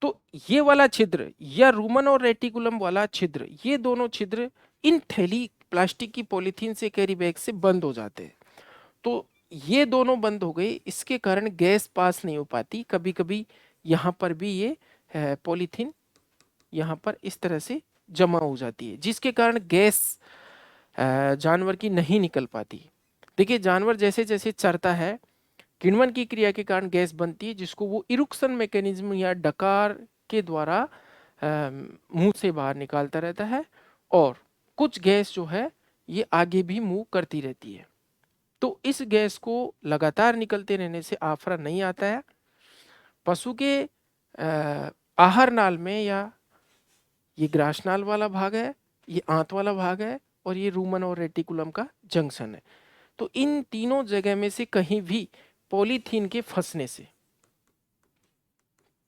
तो ये वाला छिद्र या रूमन और रेटिकुलम वाला छिद्र, ये दोनों छिद्र इन थैली प्लास्टिक की पॉलीथीन से कैरी बैग से बंद हो जाते हैं। तो ये दोनों बंद हो गए, इसके कारण गैस पास नहीं हो पाती। कभी कभी यहाँ पर भी ये पॉलीथीन यहाँ पर इस तरह से जमा हो जाती है, जिसके कारण गैस जानवर की नहीं निकल पाती। देखिए, जानवर जैसे जैसे चरता है, किण्वन की क्रिया के कारण गैस बनती है, जिसको वो इरुक्शन मैकेनिज्म या डकार के द्वारा मुंह से बाहर निकालता रहता है, और कुछ गैस जो है ये आगे भी मूव करती रहती है। तो इस गैस को लगातार निकलते रहने से आफरा नहीं आता है। पशु के आहार नाल में, या ये ग्रासनाल वाला भाग है, ये आंत वाला भाग है, और ये रूमन और रेटिकुलम का जंक्शन है। तो इन तीनों जगह में से कहीं भी पॉलीथीन के फंसने से,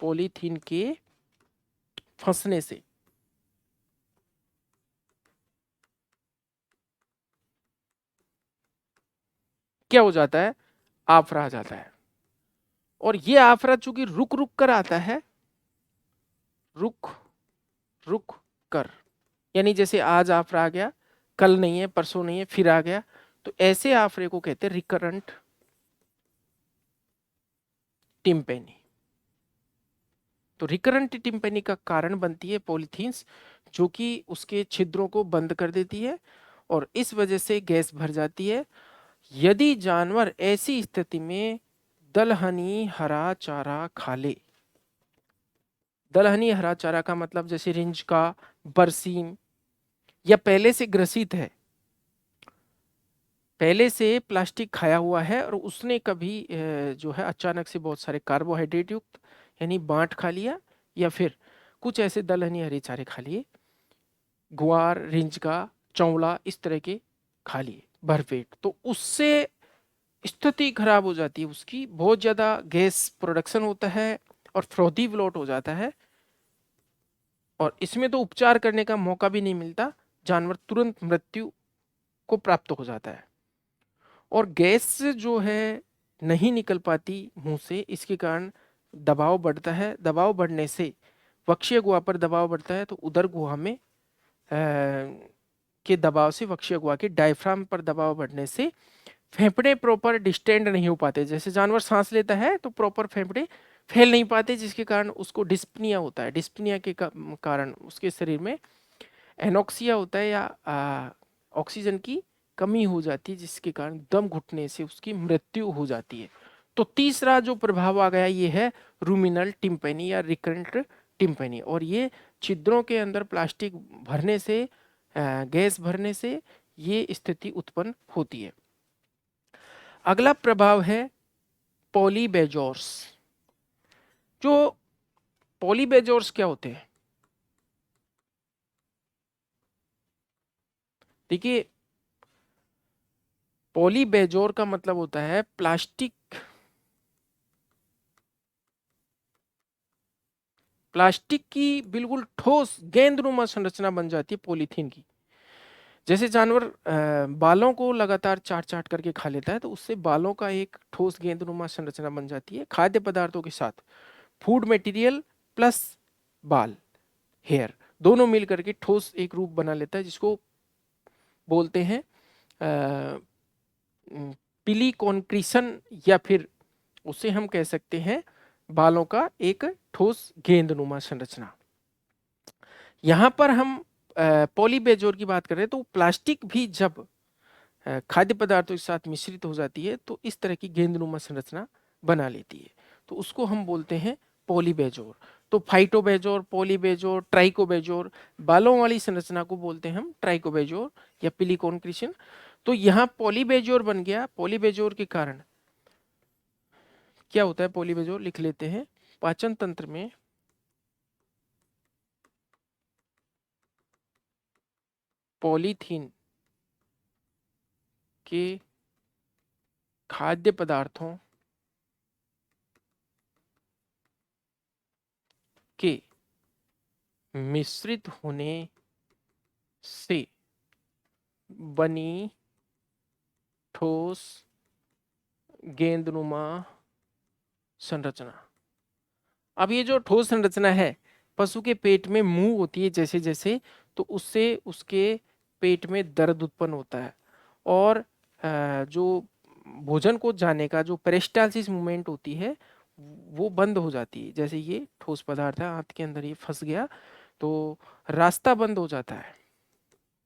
पॉलीथीन के फंसने से क्या हो जाता है? आफरा आ जाता है। और ये आफरा चूंकि रुक रुक कर आता है, रुक रुक कर, यानी जैसे आज आफरा आ गया, कल नहीं है, परसों नहीं है, फिर आ गया, तो ऐसे आफरे को कहते हैं रिकरेंट टिम्पेनी। तो रिकरेंट टिम्पेनी का कारण बनती है पॉलीथीन्स, जो कि उसके छिद्रों को बंद कर देती है, और इस वजह से गैस भर जाती है। यदि जानवर ऐसी स्थिति में दलहनी हरा चारा खा ले, दलहनी हरा चारा का मतलब जैसे रिंज का, बरसीम, या पहले से ग्रसित है, पहले से प्लास्टिक खाया हुआ है, और उसने कभी जो है अचानक से बहुत सारे कार्बोहाइड्रेट युक्त यानी बांट खा लिया, या फिर कुछ ऐसे दलहनी हरे चारे खा लिए, ग्वार, रिंज का, चौला, इस तरह के खा लिए भरपेट, तो उससे स्थिति खराब हो जाती है, उसकी बहुत ज्यादा गैस प्रोडक्शन होता है और फ्रोदी ब्लोट हो जाता है, और इसमें तो उपचार करने का मौका भी नहीं मिलता, जानवर तुरंत मृत्यु को प्राप्त हो जाता है। और गैस जो है नहीं निकल पाती मुंह से, इसके कारण दबाव बढ़ता है। दबाव बढ़ने से वक्षीय गुहा पर दबाव बढ़ता है, तो उदर गुहा में के दबाव से वक्षीय गुहा के डायफ्राम पर दबाव बढ़ने से फेफड़े प्रॉपर डिस्टेंड नहीं हो पाते। जैसे जानवर सांस लेता है तो प्रॉपर फेफड़े फैल नहीं पाते, जिसके कारण उसको डिस्पनिया होता है। डिस्पनिया के कारण उसके शरीर में एनोक्सिया होता है, या ऑक्सीजन की कमी हो जाती है, जिसके कारण दम घुटने से उसकी मृत्यु हो जाती है। तो तीसरा जो प्रभाव आ गया ये है रूमिनल टिम्पेनी या रिकरेंट टिम्पेनी, और ये छिद्रों के अंदर प्लास्टिक भरने से, गैस भरने से ये स्थिति उत्पन्न होती है। अगला प्रभाव है पॉलीबेजोर्स। जो पॉलीबेजोर्स क्या होते हैं? देखिए, पॉलीबेजोर का मतलब होता है प्लास्टिक की बिल्कुल ठोस गेंदनुमा संरचना बन जाती है पॉलीथीन की। जैसे जानवर बालों को लगातार चाट चाट करके खा लेता है, तो उससे बालों का एक ठोस गेंदनुमा संरचना बन जाती है। खाद्य पदार्थों के साथ फूड मटेरियल प्लस बाल, हेयर, दोनों मिल करके ठोस एक रूप बना लेता है, जिसको बोलते हैं पिली कॉन्क्रीशन, या फिर उसे हम कह सकते हैं बालों का एक ठोस गेंदनुमा संरचना। यहाँ पर हम पॉलीबेजोर की बात कर रहे हैं, तो प्लास्टिक भी जब खाद्य पदार्थों के साथ मिश्रित हो जाती है तो इस तरह की गेंदनुमा संरचना बना लेती है, तो उसको हम बोलते हैं पॉलीबेजोर। तो फाइटोबेजोर, पॉलीबेजोर, ट्राइकोबेजोर, बालों वाली संरचना को बोलते हैं हम ट्राइकोबेजोर या पिलिकॉन क्रिस्टल। तो यहाँ पॉलीबेजोर बन गया। पॉलीबेजोर के कारण क्या होता है, पॉलीबेजोर लिख लेते हैं। पाचन तंत्र में पॉलीथीन के खाद्य पदार्थों के मिश्रित होने से बनी ठोस गेंदनुमा संरचना। अब ये जो ठोस संरचना है, पशु के पेट में मुंह होती है जैसे जैसे, तो उससे उसके पेट में दर्द उत्पन्न होता है, और जो भोजन को जाने का जो पेरिस्टालसिस मूवमेंट होती है वो बंद हो जाती है। जैसे ये ठोस पदार्थ है, आंत के अंदर ये फंस गया तो रास्ता बंद हो जाता है,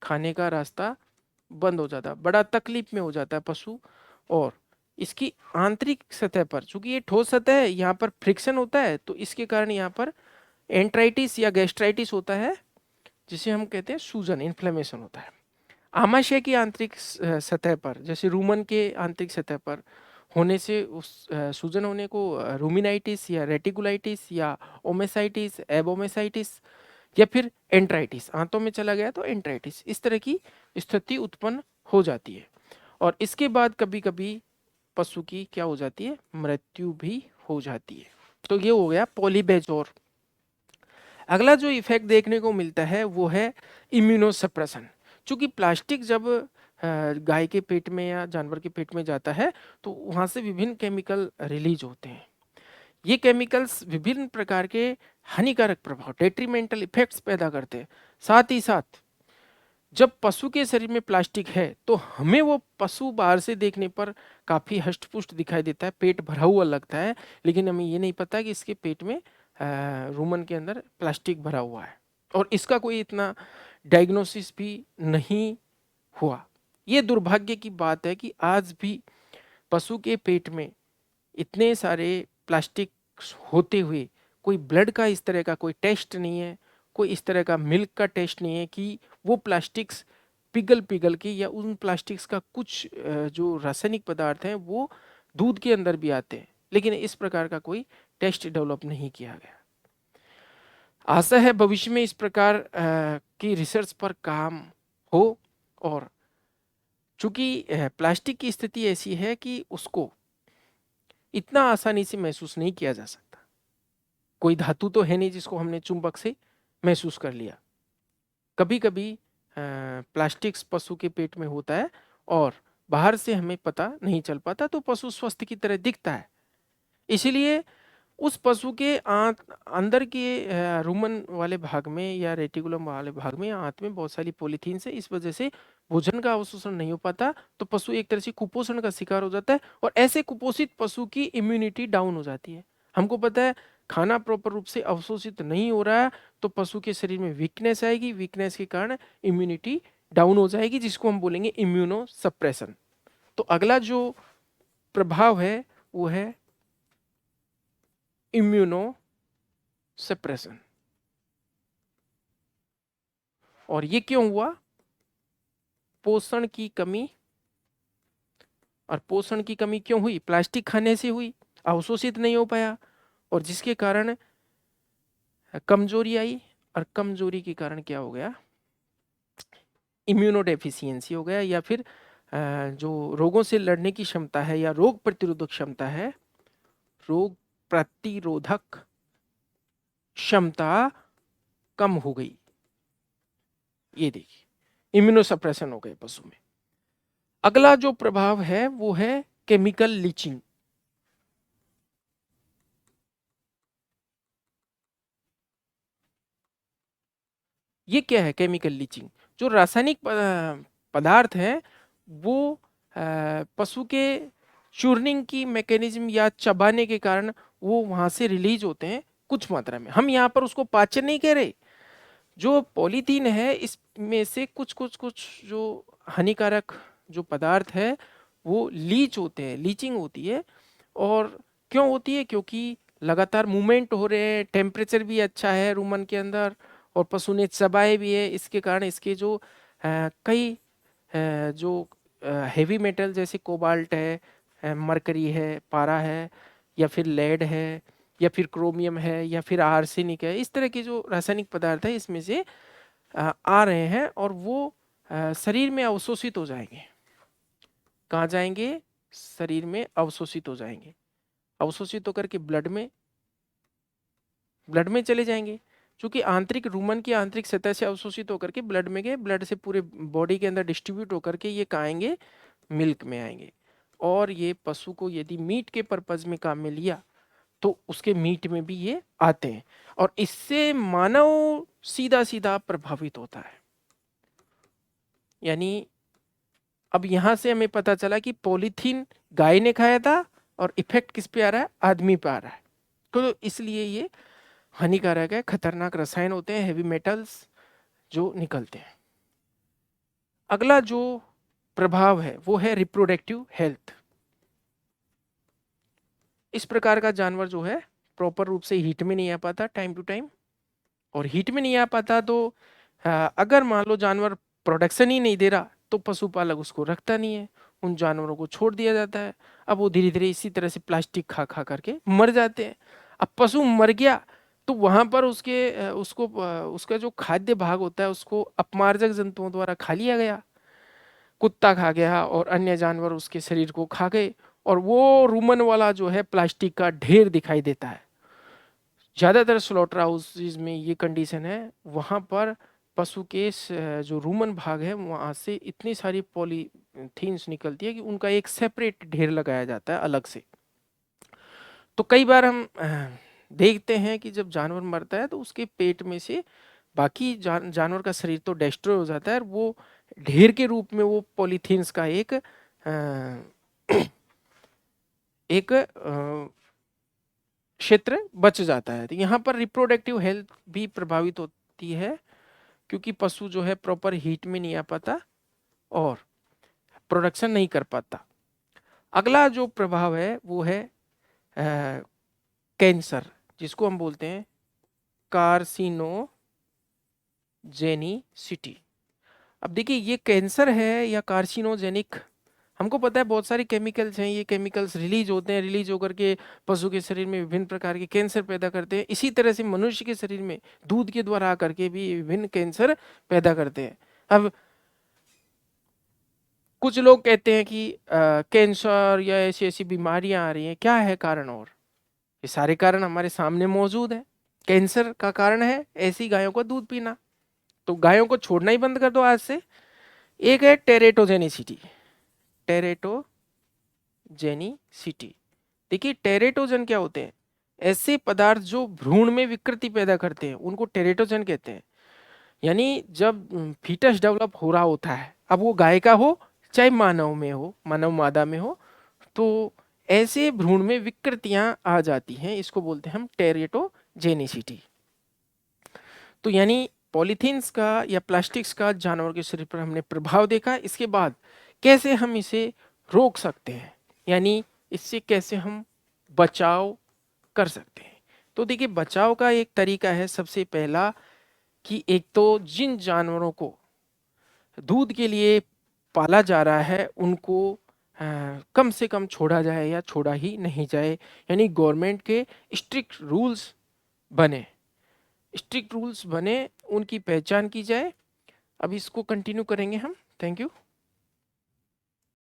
खाने का रास्ता बंद हो जाता है, बड़ा तकलीफ में हो जाता है पशु। और इसकी आंतरिक सतह पर, चूंकि ये ठोस सतह है, यहाँ पर फ्रिक्शन होता है, तो इसके कारण यहाँ पर एंट्राइटिस या गैस्ट्राइटिस होता है, जिसे हम कहते हैं सूजन, इन्फ्लेमेशन होता है। आमाशय की आंतरिक सतह पर, जैसे रूमन के आंतरिक सतह पर होने से उस सूजन होने को रूमिनाइटिस या रेटिकुलाइटिस या ओमेसाइटिस, एबोमेसाइटिस या फिर एंट्राइटिस, आंतों में चला गया तो एंट्राइटिस, इस तरह की स्थिति उत्पन्न हो जाती है। और इसके बाद कभी कभी पशु की क्या हो जाती है, मृत्यु भी हो जाती है। तो ये हो गया पॉलीबेजोर। अगला जो इफेक्ट देखने को मिलता है वो है इम्यूनोसप्रेशन। चूंकि प्लास्टिक जब गाय के पेट में या जानवर के पेट में जाता है तो वहाँ से विभिन्न केमिकल रिलीज होते हैं। ये केमिकल्स विभिन्न प्रकार के हानिकारक प्रभाव, डेट्रीमेंटल इफेक्ट्स पैदा करते हैं। साथ ही साथ जब पशु के शरीर में प्लास्टिक है तो हमें वो पशु बाहर से देखने पर काफी हष्ट-पुष्ट दिखाई देता है, पेट भरा हुआ लगता है, लेकिन हमें ये नहीं पता कि इसके पेट में रूमन के अंदर प्लास्टिक भरा हुआ है, और इसका कोई इतना डायग्नोसिस भी नहीं हुआ। ये दुर्भाग्य की बात है कि आज भी पशु के पेट में इतने सारे प्लास्टिक होते हुए कोई ब्लड का इस तरह का कोई टेस्ट नहीं है, कोई इस तरह का मिल्क का टेस्ट नहीं है कि वो प्लास्टिक्स पिघल पिघल के, या उन प्लास्टिक्स का कुछ जो रासायनिक पदार्थ हैं वो दूध के अंदर भी आते हैं, लेकिन इस प्रकार का कोई टेस्ट डेवलप नहीं किया गया। आशा है भविष्य में इस प्रकार की रिसर्च पर काम हो। और चूंकि प्लास्टिक की स्थिति ऐसी है कि उसको इतना आसानी से महसूस नहीं किया जा सकता। कोई धातु तो है नहीं जिसको हमने चुंबक से महसूस कर लिया। कभी कभी प्लास्टिक्स पशु के पेट में होता है और बाहर से हमें पता नहीं चल पाता, तो पशु स्वस्थ की तरह दिखता है। इसीलिए उस पशु के अंदर के रुमन वाले भाग में या रेटिकुलम वाले भाग में, आंत में बहुत सारी पॉलीथीन से, इस वजह से भोजन का अवशोषण नहीं हो पाता, तो पशु एक तरह से कुपोषण का शिकार हो जाता है, और ऐसे कुपोषित पशु की इम्यूनिटी डाउन हो जाती है। हमको पता है खाना प्रॉपर रूप से अवशोषित नहीं हो रहा है तो पशु के शरीर में वीकनेस आएगी, वीकनेस के कारण इम्यूनिटी डाउन हो जाएगी, जिसको हम बोलेंगे इम्यूनो सप्रेशन। तो अगला जो प्रभाव है वो है इम्यूनो सप्रेशन। और ये क्यों हुआ, पोषण की कमी। और पोषण की कमी क्यों हुई, प्लास्टिक खाने से हुई, अवशोषित नहीं हो पाया, और जिसके कारण कमजोरी आई, और कमजोरी के कारण क्या हो गया, इम्यूनोडेफिशिएंसी हो गया, या फिर जो रोगों से लड़ने की क्षमता है या रोग प्रतिरोधक क्षमता है, रोग प्रतिरोधक क्षमता कम हो गई। ये देखिए इम्यूनोसप्रेशन हो गए पशु में। अगला जो प्रभाव है वो है केमिकल लीचिंग। ये क्या है केमिकल लीचिंग, जो रासायनिक पदार्थ है वो पशु के चूर्निंग की मैकेनिज्म या चबाने के कारण वो वहां से रिलीज होते हैं कुछ मात्रा में। हम यहाँ पर उसको पाचन नहीं कह रहे, जो पॉलीथीन है इसमें से कुछ कुछ कुछ जो हानिकारक जो पदार्थ है वो लीच होते हैं, लीचिंग होती है। और क्यों होती है? क्योंकि लगातार मूवमेंट हो रहे हैं, टेम्परेचर भी अच्छा है रूमन के अंदर, और पशु ने चबाए भी है, इसके कारण इसके जो कई जो हेवी मेटल जैसे कोबाल्ट है, मरकरी है, पारा है, या फिर लेड है, या फिर क्रोमियम है, या फिर आर्सेनिक है, इस तरह के जो रासायनिक पदार्थ है इसमें से आ रहे हैं, और वो शरीर में अवशोषित हो जाएंगे। कहाँ जाएंगे? शरीर में अवशोषित हो जाएंगे। अवशोषित होकर के ब्लड में चले जाएंगे। क्योंकि आंतरिक रूमन की आंतरिक सतह से अवशोषित होकर के ब्लड में गए, ब्लड से पूरे बॉडी के अंदर डिस्ट्रीब्यूट होकर के ये कहाँ आएंगे? मिल्क में आएंगे। और ये पशु को यदि मीट के पर्पज में काम में लिया तो उसके मीट में भी ये आते हैं, और इससे मानव सीधा सीधा प्रभावित होता है। यानी अब यहां से हमें पता चला कि पॉलीथीन गाय ने खाया था और इफेक्ट किस पे आ रहा है? आदमी पे आ रहा है। तो इसलिए ये हानिकारक है, खतरनाक रसायन होते हैं, हेवी मेटल्स जो निकलते हैं। अगला जो प्रभाव है वो है रिप्रोडक्टिव हेल्थ। इस प्रकार का जानवर जो है प्रॉपर रूप से हीट में नहीं आ पाता टाइम टू टाइम, और हीट में नहीं आ पाता तो अगर मान लो जानवर प्रोडक्शन ही नहीं दे रहा तो पशुपालक उसको रखता नहीं है, उन जानवरों को छोड़ दिया जाता है। अब वो धीरे धीरे इसी तरह से प्लास्टिक खा खा करके मर जाते हैं। अब पशु मर गया तो वहां पर उसका जो खाद्य भाग होता है उसको अपमार्जक जंतुओं द्वारा खा लिया गया, कुत्ता खा गया और अन्य जानवर उसके शरीर को खा गए, और वो रूमन वाला जो है प्लास्टिक का ढेर दिखाई देता है। ज़्यादातर स्लॉटर हाउसेज में ये कंडीशन है, वहाँ पर पशु के जो रूमन भाग है वहाँ से इतनी सारी पॉलीथीन्स निकलती है कि उनका एक सेपरेट ढेर लगाया जाता है अलग से। तो कई बार हम देखते हैं कि जब जानवर मरता है तो उसके पेट में से बाकी जानवर का शरीर तो डिस्ट्रॉय हो जाता है, और वो ढेर के रूप में वो पॉलीथीन्स का एक क्षेत्र बच जाता है। तो यहाँ पर रिप्रोडक्टिव हेल्थ भी प्रभावित होती है, क्योंकि पशु जो है प्रॉपर हीट में नहीं आ पाता और प्रोडक्शन नहीं कर पाता। अगला जो प्रभाव है वो है कैंसर, जिसको हम बोलते हैं कार्सिनोजेनिसिटी। अब देखिए ये कैंसर है या कार्सिनोजेनिक, हमको पता है बहुत सारे केमिकल्स हैं, ये केमिकल्स रिलीज होते हैं, रिलीज होकर के पशु के शरीर में विभिन्न प्रकार के कैंसर पैदा करते हैं। इसी तरह से मनुष्य के शरीर में दूध के द्वारा आकर के भी विभिन्न कैंसर पैदा करते हैं। अब कुछ लोग कहते हैं कि कैंसर या ऐसी ऐसी बीमारियां आ रही हैं, क्या है कारण? और ये सारे कारण हमारे सामने मौजूद है। कैंसर का कारण है ऐसी गायों का दूध पीना, तो गायों को छोड़ना ही बंद कर दो आज से। एक है टेरेटोजेनिसिटी, टेरेटोजेनिसिटी। देखिए टेरेटोजन क्या होते हैं? ऐसे पदार्थ जो भ्रूण में विकृति पैदा करते हैं उनको टेरेटोजन कहते हैं। यानी जब फीटस डेवलप हो रहा होता है, अब वो गाय का हो चाहे मानव में हो, मानव मादा में हो, तो ऐसे भ्रूण में विकृतियां आ जाती हैं, इसको बोलते हैं हम टेरेटोजेनिसिटी। तो यानी पॉलीथीन्स का या प्लास्टिक्स का जानवर के शरीर पर हमने प्रभाव देखा। इसके बाद कैसे हम इसे रोक सकते हैं, यानी इससे कैसे हम बचाव कर सकते हैं? तो देखिए बचाव का एक तरीका है, सबसे पहला कि एक तो जिन जानवरों को दूध के लिए पाला जा रहा है उनको कम से कम छोड़ा जाए या छोड़ा ही नहीं जाए। यानी गवर्नमेंट के स्ट्रिक्ट रूल्स बने, स्ट्रिक्ट रूल्स बने, उनकी पहचान की जाए। अब इसको कंटिन्यू करेंगे हम। Thank you.